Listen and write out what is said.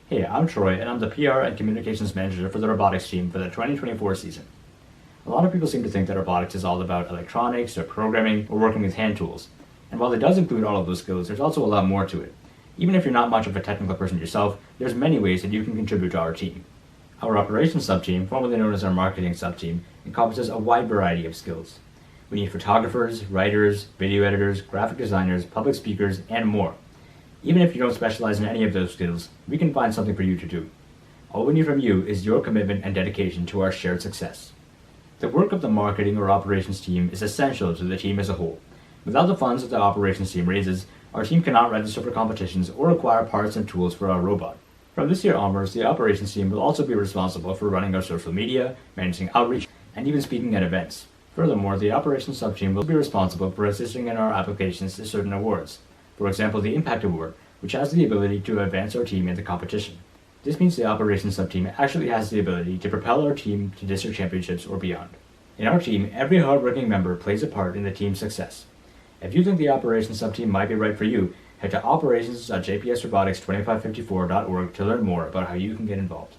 Hey, I'm Troy, and I'm the PR and Communications Manager for the Robotics team for the 2024 season. A lot of people seem to think that robotics is all about electronics or programming or working with hand tools. And while it does include all of those skills, there's also a lot more to it. Even if you're not much of a technical person yourself, there's many ways that you can contribute to our team. Our operations subteam, formerly known as our marketing subteam, encompasses a wide variety of skills. We need photographers, writers, video editors, graphic designers, public speakers, and more. Even if you don't specialize in any of those skills, we can find something for you to do. All we need from you is your commitment and dedication to our shared success. The work of the marketing or operations team is essential to the team as a whole. Without the funds that the operations team raises, our team cannot register for competitions or acquire parts and tools for our robot. From this year onwards, the operations team will also be responsible for running our social media, managing outreach, and even speaking at events. Furthermore, the operations subteam will be responsible for assisting in our applications to certain awards. For example, the Impact Award, which has the ability to advance our team in the competition. This means the operations subteam actually has the ability to propel our team to district championships or beyond. In our team, every hardworking member plays a part in the team's success. If you think the operations subteam might be right for you, head to operations.jpsrobotics2554.org to learn more about how you can get involved.